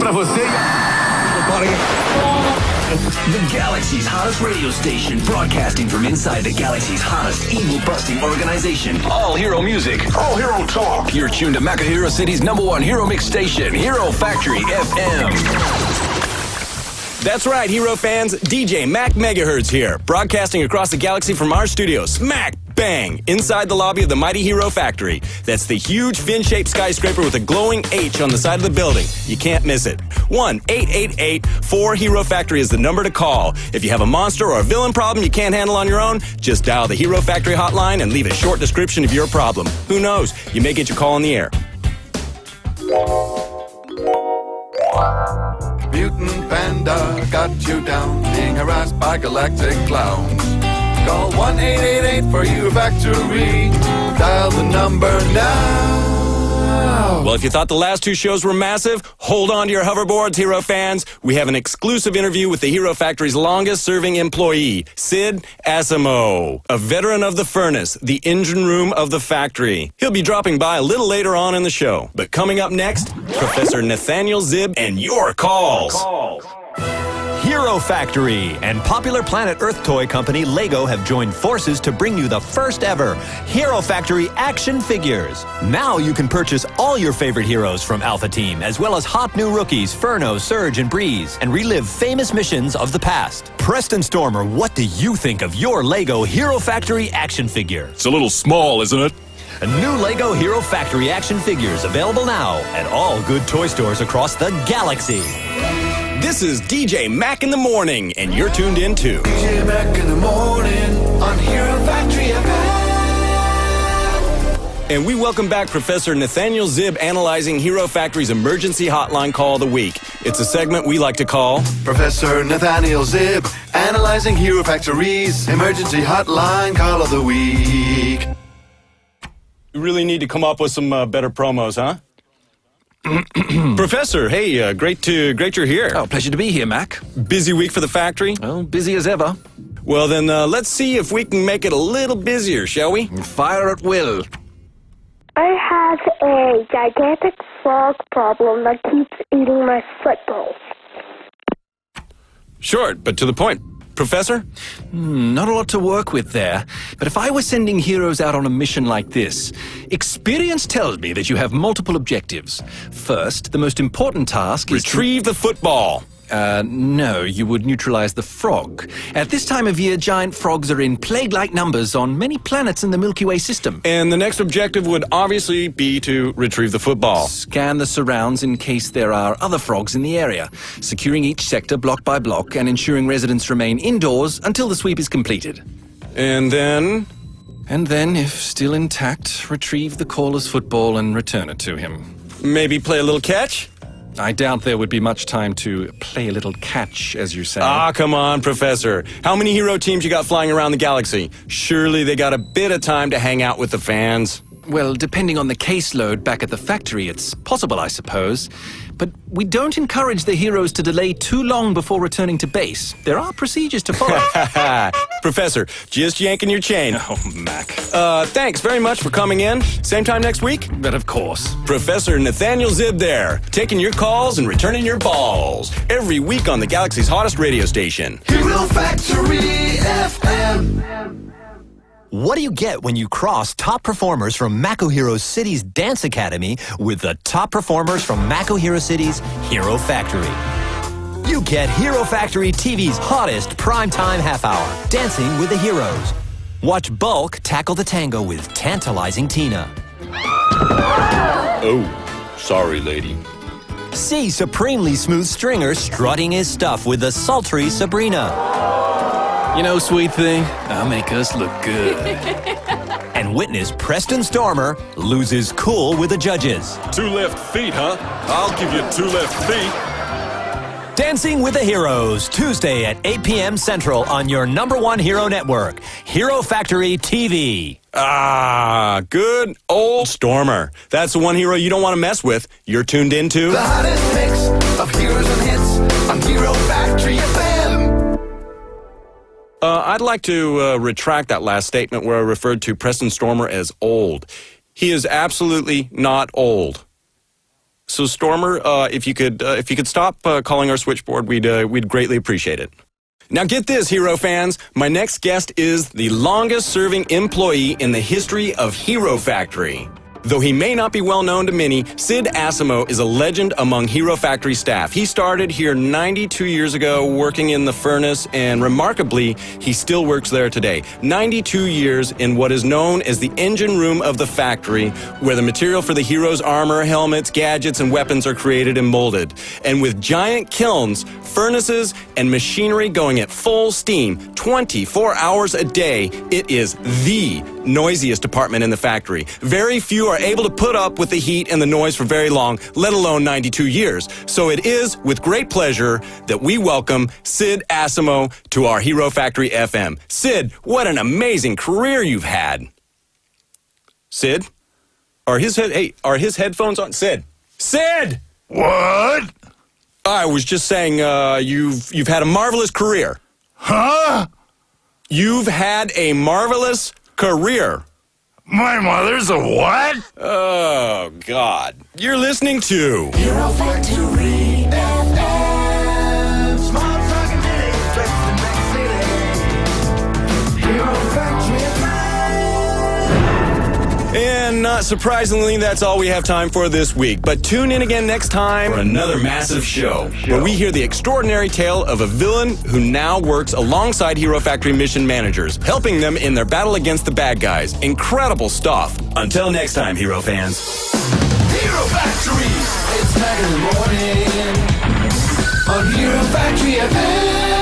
pra você. The Galaxy's hottest radio station, broadcasting from inside the Galaxy's hottest evil-busting organization. All hero music. All hero talk. You're tuned to Makahiro City's #1 hero mix station, Hero Factory FM. That's right, Hero fans. DJ Mac Megahertz here, broadcasting across the galaxy from our studio, smack bang, inside the lobby of the mighty Hero Factory. That's the huge fin-shaped skyscraper with a glowing H on the side of the building. You can't miss it. 1-888-4-HERO Factory is the number to call. If you have a monster or a villain problem you can't handle on your own, just dial the Hero Factory hotline and leave a short description of your problem. Who knows? You may get your call on the air. Mutant Panda got you down, being harassed by galactic clowns. Call 1-888 for Hero Factory. Dial the number now. Well, if you thought the last two shows were massive, hold on to your hoverboards, Hero fans. We have an exclusive interview with the Hero Factory's longest-serving employee, Sid Asimo, a veteran of the furnace, the engine room of the factory. He'll be dropping by a little later on in the show. But coming up next, Professor Nathaniel Zib and your calls. Hero Factory and popular Planet Earth toy company LEGO have joined forces to bring you the first ever Hero Factory action figures. Now you can purchase all your favorite heroes from Alpha Team, as well as hot new rookies Furno, Surge, and Breeze, and relive famous missions of the past. Preston Stormer, what do you think of your LEGO Hero Factory action figure? It's a little small, isn't it? A new LEGO Hero Factory action figures available now at all good toy stores across the galaxy. This is DJ Mac in the Morning, and you're tuned in to DJ Mac in the Morning on Hero Factory FM. And we welcome back Professor Nathaniel Zib analyzing Hero Factory's emergency hotline call of the week. It's a segment we like to call Professor Nathaniel Zib analyzing Hero Factory's emergency hotline call of the week. We really need to come up with some better promos, huh? Professor, hey, great you're here. Oh, pleasure to be here, Mac. Busy week for the factory? Well, busy as ever. Well, then let's see if we can make it a little busier, shall we? Fire at will. I have a gigantic frog problem that keeps eating my footballs. Short, but to the point. Professor? Not a lot to work with there. But if I were sending heroes out on a mission like this, experience tells me that you have multiple objectives. First, the most important task is retrieve the football. No, you would neutralize the frog. At this time of year, giant frogs are in plague-like numbers on many planets in the Milky Way system. And the next objective would obviously be to retrieve the football. Scan the surrounds in case there are other frogs in the area, securing each sector block by block and ensuring residents remain indoors until the sweep is completed. And then? And then, if still intact, retrieve the caller's football and return it to him. Maybe play a little catch? I doubt there would be much time to play a little catch, as you say. Ah, come on, Professor. How many hero teams you got flying around the galaxy? Surely they got a bit of time to hang out with the fans. Well, depending on the caseload back at the factory, it's possible, I suppose. But we don't encourage the heroes to delay too long before returning to base. There are procedures to follow. Professor, just yanking your chain. Oh, Mac. Thanks very much for coming in. Same time next week? But of course. Professor Nathaniel Zib there, taking your calls and returning your balls. Every week on the galaxy's hottest radio station. Hero Factory FM. What do you get when you cross top performers from Makahiro City's Dance Academy with the top performers from Makahiro City's Hero Factory? You get Hero Factory TV's hottest primetime half hour, Dancing with the Heroes. Watch Bulk tackle the tango with tantalizing Tina. Oh, sorry, lady. See Supremely Smooth Stringer strutting his stuff with the sultry Sabrina. You know, sweet thing, I'll make us look good. And witness Preston Stormer loses cool with the judges. 2 left feet, huh? I'll give you 2 left feet. Dancing with the Heroes, Tuesday at 8 p.m. Central on your #1 hero network, Hero Factory TV. Ah, good old Stormer. That's the one hero you don't want to mess with. You're tuned into the hottest mix of heroes and hits on Hero Factory FM. I'd like to retract that last statement where I referred to Preston Stormer as old. He is absolutely not old. So Stormer, if you could stop calling our switchboard, we'd greatly appreciate it. Now get this, Hero fans. My next guest is the longest-serving employee in the history of Hero Factory. Though he may not be well known to many, Sid Asimo is a legend among Hero Factory staff. He started here 92 years ago working in the furnace, and remarkably, he still works there today. 92 years in what is known as the engine room of the factory, where the material for the heroes' armor, helmets, gadgets, and weapons are created and molded. And with giant kilns, furnaces, and machinery going at full steam 24 hours a day, it is the noisiest department in the factory. Very few are able to put up with the heat and the noise for very long, let alone 92 years. So it is with great pleasure that we welcome Sid Asimo to our Hero Factory FM. Sid, what an amazing career you've had. Sid? Are his headphones on? Sid? Sid! What? I was just saying, you've had a marvelous career. Huh? You've had a marvelous career. My mother's a what? Oh, God. You're listening to Hero Factory FM. Small truck and mini, straight to the next city. Hero Factory And not surprisingly, that's all we have time for this week. But tune in again next time for another massive show where we hear the extraordinary tale of a villain who now works alongside Hero Factory mission managers, helping them in their battle against the bad guys. Incredible stuff. Until next time, Hero fans. Hero Factory. It's Mac in the morning on Hero Factory FM.